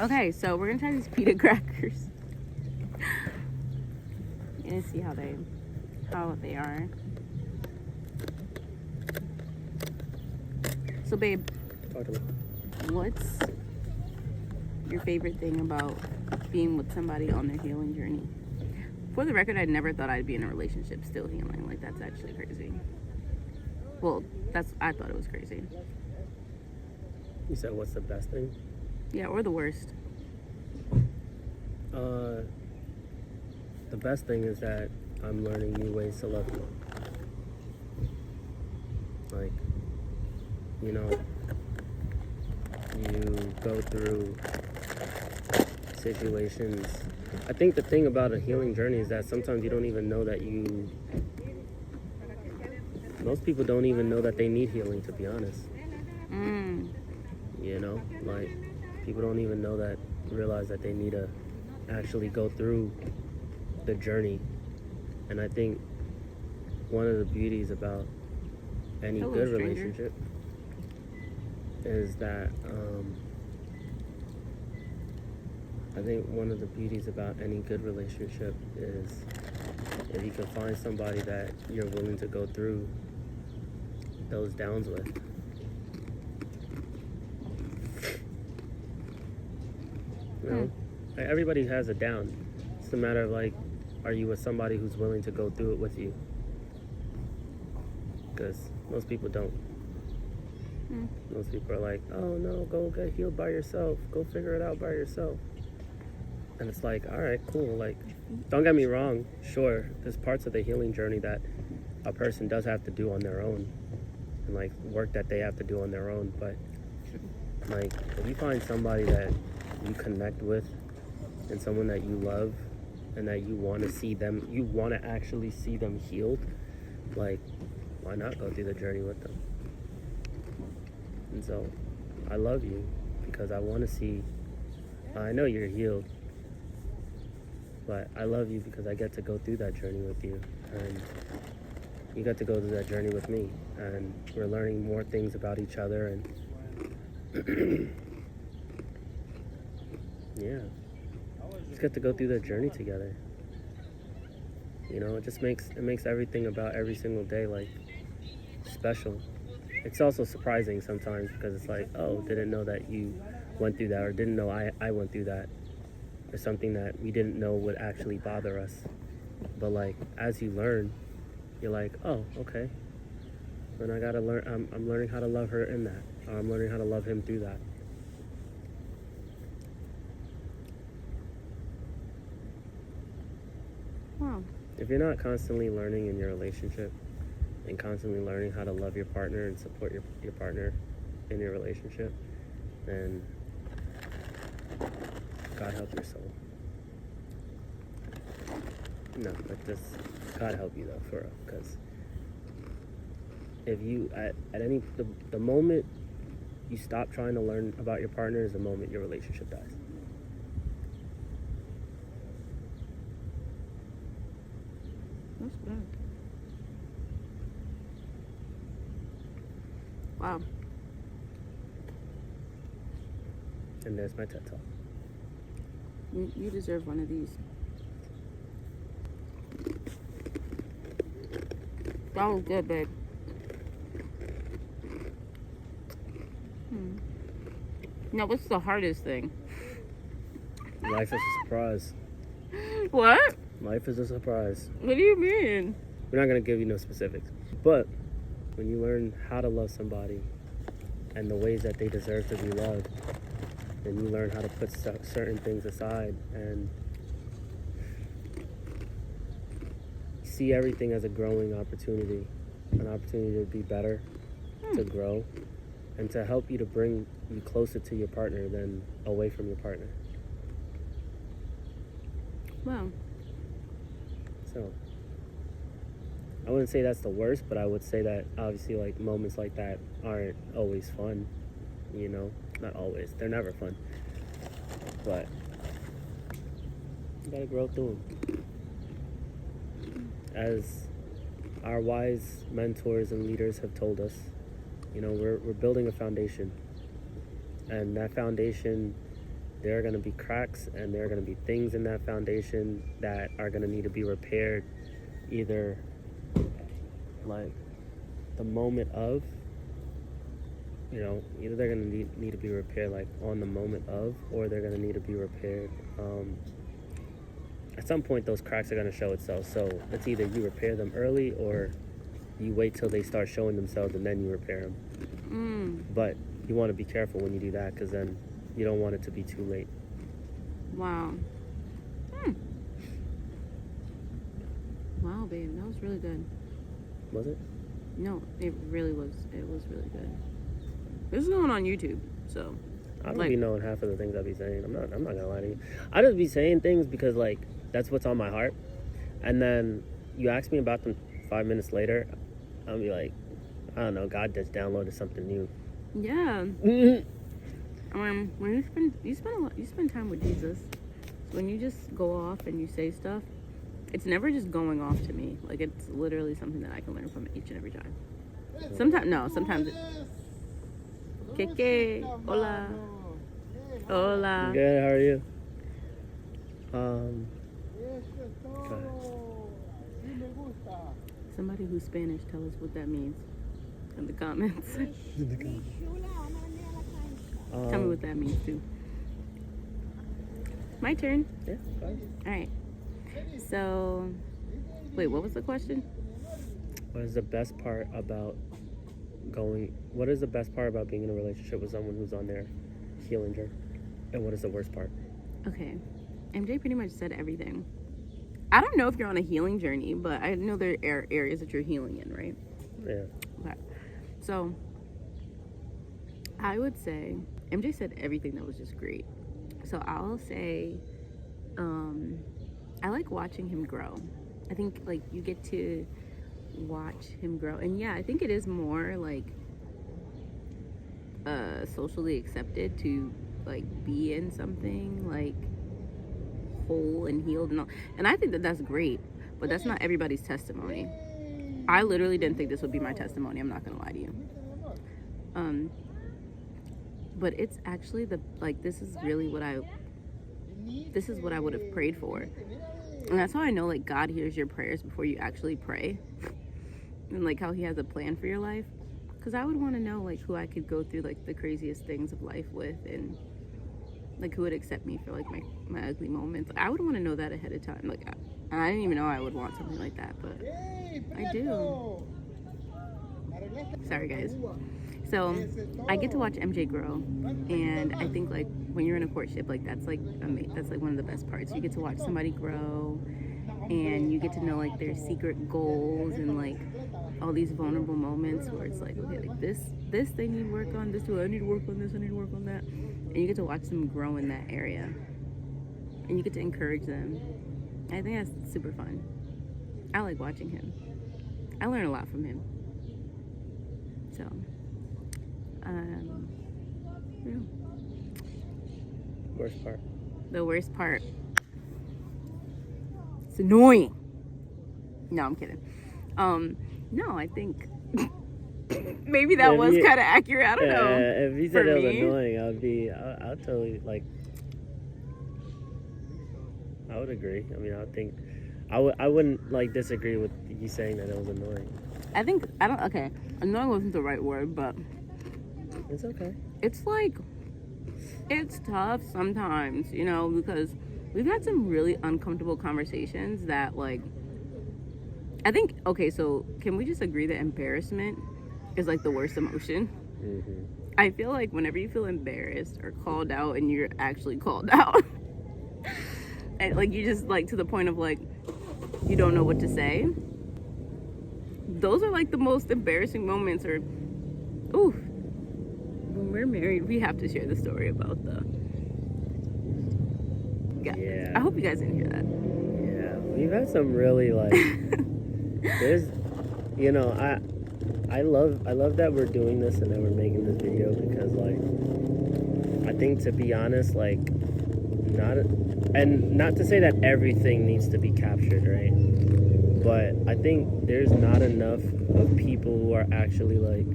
Okay, so we're gonna try these pita crackers. And see how they are. So babe, what's your favorite thing about being with somebody on their healing journey? For the record, I never thought I'd be in a relationship still healing. Like, that's actually crazy. Well, I thought it was crazy. You said what's the best thing? Yeah, or the worst. The best thing is that I'm learning new ways to love you. Like, you know, you go through situations. I think the thing about a healing journey is that sometimes you don't even know that most people don't even know that they need healing, to be honest. You know, like, people don't even realize that they need to actually go through the journey. And I think one of the beauties about any good relationship is that I think one of the beauties about any good relationship is if you can find somebody that you're willing to go through those downs with. You know, everybody has a down. It's a matter of, like, are you with somebody who's willing to go through it with you? Because most people don't. Most people are like, oh no, go get healed by yourself. Go figure it out by yourself. And it's like, all right, cool. Like, don't get me wrong. Sure, there's parts of the healing journey that a person does have to do on their own. And, like, work that they have to do on their own. But, like, if you find somebody that you connect with and someone that you love and that you want to see them, you want to actually see them healed, like, why not go through the journey with them? And so I love you because I want to see, I know you're healed, but I love you because I get to go through that journey with you, and you get to go through that journey with me, and we're learning more things about each other, and yeah, just get to go through that journey together. You know, it makes everything about every single day, like, special. It's also surprising sometimes because it's like, oh, didn't know that you went through that, or didn't know I went through that, or something that we didn't know would actually bother us. But, like, as you learn, you're like, oh, okay, then I gotta learn. I'm learning how to love her in that, or I'm learning how to love him through that. Wow. If you're not constantly learning in your relationship and constantly learning how to love your partner and support your partner in your relationship, then God help your soul. No, but just God help you though, for real. Because if you the moment you stop trying to learn about your partner is the moment your relationship dies. That's bad. Wow. And there's my TED Talk. You deserve one of these. That was good, babe. Now, what's the hardest thing? Life is a surprise. What? Life is a surprise. What do you mean? We're not going to give you no specifics. But when you learn how to love somebody and the ways that they deserve to be loved, then you learn how to put certain things aside and see everything as a growing opportunity, an opportunity to be better, to grow, and to help you to bring you closer to your partner than away from your partner. Wow. So I wouldn't say that's the worst, but I would say that obviously, like, moments like that aren't always fun, you know? Not always. They're never fun. But you gotta grow through them. As our wise mentors and leaders have told us, you know, we're building a foundation. And that foundation there are going to be cracks and there are going to be things in that foundation that are going to need to be repaired, either like the moment of, either they're going to need to be repaired like on the moment of, or they're going to need to be repaired at some point. Those cracks are going to show itself, so it's either you repair them early or you wait till they start showing themselves and then you repair them. But you want to be careful when you do that, because then you don't want it to be too late. Wow. Wow, babe, that was really good. Was it? No, it really was. It was really good. This is going on YouTube, so I don't be knowing half of the things I be saying. I'm not gonna lie to you. I just be saying things because like that's what's on my heart, and then you ask me about them 5 minutes later, I'll be like, I don't know, God just downloaded something new. Yeah. When you spend time with Jesus, when you just go off and you say stuff, it's never just going off to me. Like, it's literally something that I can learn from each and every time. Sometimes Keke, hola. Hola. Good, how are you? Somebody who's Spanish, tell us what that means in the comments. Tell me what that means too. My turn. Yeah, fine. All right. So, wait, what was the question? What is the best part about being in a relationship with someone who's on their healing journey? And what is the worst part? Okay. MJ pretty much said everything. I don't know if you're on a healing journey, but I know there are areas that you're healing in, right? Yeah. Okay. So, I would say, MJ said everything that was just great. So I'll say, I like watching him grow. I think, like, you get to watch him grow. And yeah, I think it is more, like, socially accepted to, like, be in something, like, whole and healed and all. And I think that that's great, but that's not everybody's testimony. I literally didn't think this would be my testimony. I'm not gonna lie to you. But it's actually this is what I would have prayed for. And that's how I know, like, God hears your prayers before you actually pray. And, like, how he has a plan for your life. Because I would want to know, like, who I could go through, like, the craziest things of life with, and, like, who would accept me for, like, my ugly moments. I would want to know that ahead of time. Like, I didn't even know I would want something like that, but I do. Sorry, guys. So I get to watch MJ grow, and I think, like, when you're in a courtship, like, that's like one of the best parts. You get to watch somebody grow, and you get to know, like, their secret goals and, like, all these vulnerable moments where it's like, okay, like, this they need work on, this I need to work on this, I need to work on that, and you get to watch them grow in that area, and you get to encourage them. I think that's super fun. I like watching him. I learn a lot from him. So, yeah. Worst part. The worst part. It's annoying. No, I'm kidding. No, I think maybe that was kind of accurate. I don't know. If you said it was annoying, I'll totally, like, I would agree. I mean, I wouldn't, like, disagree with you saying that it was annoying. Okay, annoying wasn't the right word, but it's okay. It's like, it's tough sometimes, because we've had some really uncomfortable conversations that, like, I think, okay, so can we just agree that embarrassment is, like, the worst emotion? Mm-hmm. I feel like whenever you feel embarrassed or called out and you're actually called out, and, like, you just, like, to the point of, like, you don't know what to say, those are, like, the most embarrassing moments. Or, ooh, when we're married, we have to share the story about yeah. I hope you guys didn't hear that. Yeah, we've had some really, like, there's, I love that we're doing this and that we're making this video, because, like, I think, to be honest, like, not to say that everything needs to be captured, right? But I think there's not enough of people who are actually, like,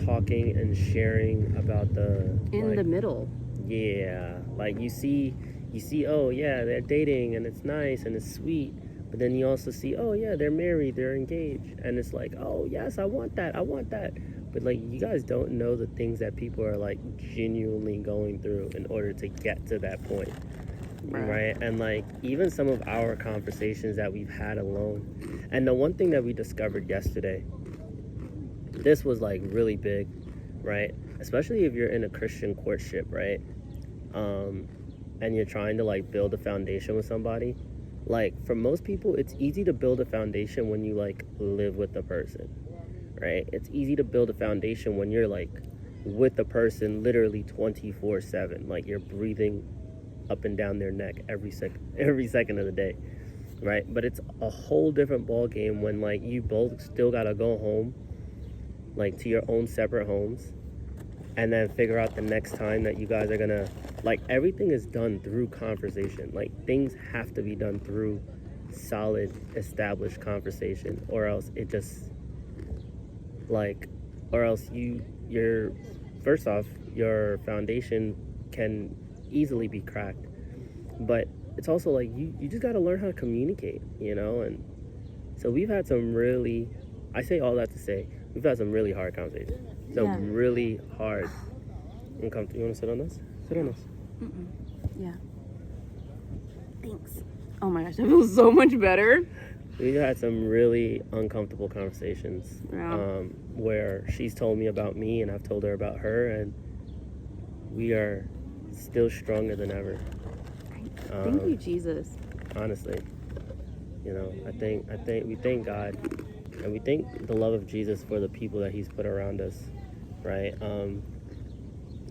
talking and sharing about the middle. Yeah, Like you see, oh yeah, they're dating and it's nice and it's sweet. But then you also see, oh yeah, they're married, they're engaged, and it's like, oh yes, I want that. But like, you guys don't know the things that people are like genuinely going through in order to get to that point, right? And like, even some of our conversations that we've had alone, and the one thing that we discovered yesterday, this was like really big, right? Especially if you're in a Christian courtship, right? And you're trying to like build a foundation with somebody. Like, for most people, it's easy to build a foundation when you like live with the person, right? It's easy to build a foundation when you're like with the person literally 24/7, like you're breathing up and down their neck every second of the day, right? But it's a whole different ball game when like you both still gotta go home, like to your own separate homes, and then figure out the next time that you guys are gonna, like, everything is done through conversation. Like, things have to be done through solid, established conversation, or else it just, like, or else you're first off, your foundation can easily be cracked. But it's also like, you just gotta learn how to communicate, you know? And so we've had some really, I say all that to say, we've had some really hard conversations. Really hard. You want to sit on this? Sit on this. Yeah. Thanks. Oh my gosh, that feels so much better. We had some really uncomfortable conversations, where she's told me about me and I've told her about her, and we are still stronger than ever. Thank you, Jesus. Honestly, you know, I think we thank God, and we thank the love of Jesus for the people that He's put around us, right?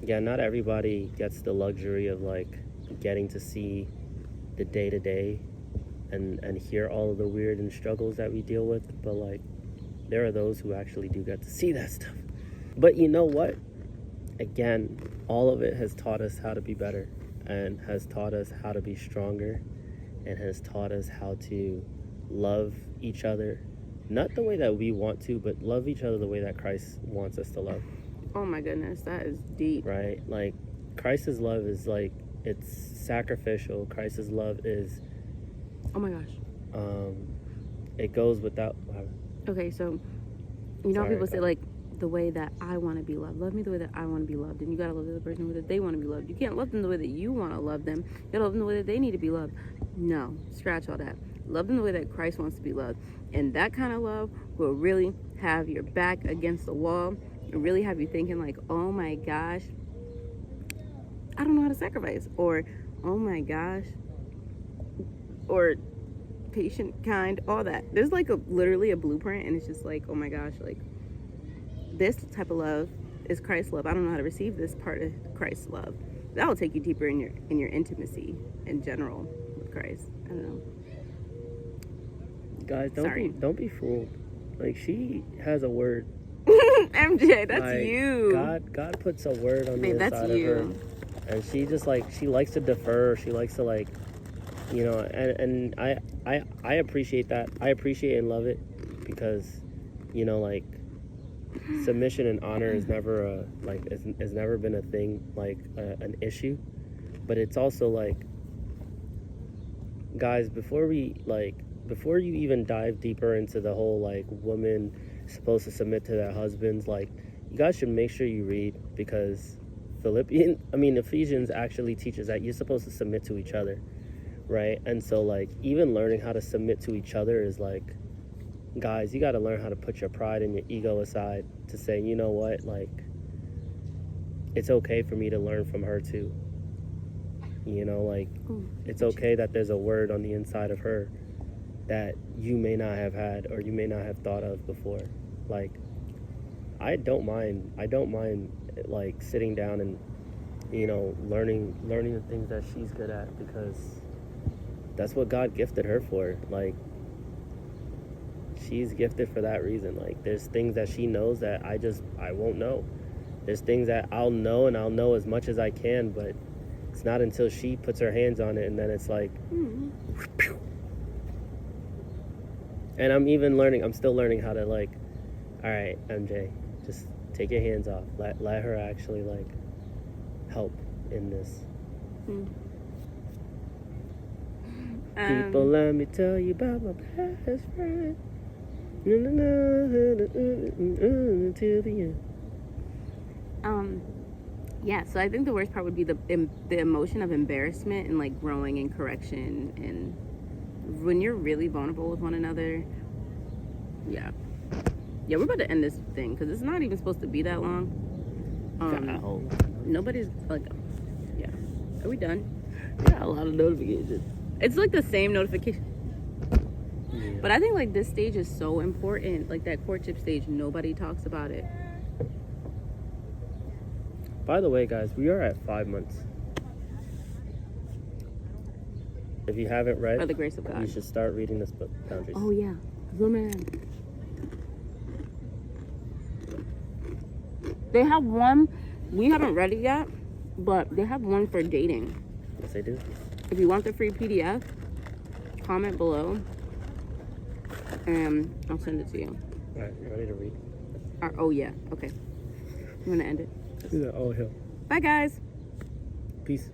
Yeah, not everybody gets the luxury of like getting to see the day-to-day and hear all of the weird and struggles that we deal with, but like there are those who actually do get to see that stuff. But you know what? Again, all of it has taught us how to be better, and has taught us how to be stronger, and has taught us how to love each other, not the way that we want to, but love each other the way that Christ wants us to love. Oh my goodness, that is deep. Right? Like, Christ's love is like, it's sacrificial. Christ's love is, oh my gosh, it goes without. Okay, so you know, people say like, the way that I want to be loved, love me the way that I want to be loved, and you gotta love the other person the way that they want to be loved. You can't love them the way that you want to love them. You gotta love them the way that they need to be loved. No, scratch all that. Love them the way that Christ wants to be loved, and that kind of love will really have your back against the wall and really have you thinking like, oh my gosh, I don't know how to sacrifice, or oh my gosh, or patient, kind, all that. There's like literally a blueprint, and it's just like, oh my gosh, like this type of love is Christ's love. I don't know how to receive this part of Christ's love. That will take you deeper in your intimacy in general with Christ. I don't know. Guys, don't be fooled. Like, she has a word. MJ, that's like, you. God puts a word on the inside of her, and she just like, she likes to defer. She likes to like, you know, and I appreciate that. I appreciate and love it, because, you know, like, submission and honor is never has never been a thing, like an issue. But it's also like, guys, before you even dive deeper into the whole like woman supposed to submit to their husbands, like, you guys should make sure you read, because Ephesians actually teaches that you're supposed to submit to each other, right? And so like, even learning how to submit to each other is like, guys, you got to learn how to put your pride and your ego aside to say, you know what, like, it's okay for me to learn from her too. You know, like, it's okay that there's a word on the inside of her that you may not have had, or you may not have thought of before. Like, I don't mind like sitting down and, you know, learning the things that she's good at, because that's what God gifted her for. Like, she's gifted for that reason. Like, there's things that she knows that I won't know. There's things that I'll know, and I'll know as much as I can, but it's not until she puts her hands on it, and then it's like, and I'm still learning how to, like, all right, MJ, just take your hands off. Let her actually, like, help in this. People, let me tell you about my best friend. Till the end. Yeah, so I think the worst part would be the emotion of embarrassment and like growing and correction, and when you're really vulnerable with one another. Yeah, we're about to end this thing because it's not even supposed to be that long. Nobody's like, yeah. Are we done? Yeah, a lot of notifications. It's like the same notification. Yeah. But I think like this stage is so important. Like that courtship stage, nobody talks about it. By the way, guys, we are at 5 months. If you haven't read, By the grace of God, you should start reading this book, Boundaries. Oh yeah, woman. They have one. We haven't read it yet, but they have one for dating. Yes, they do. If you want the free PDF, comment below, and I'll send it to you. All right, you ready to read? Oh yeah. Okay. You want to end it? Yeah, oh hell. Bye guys. Peace.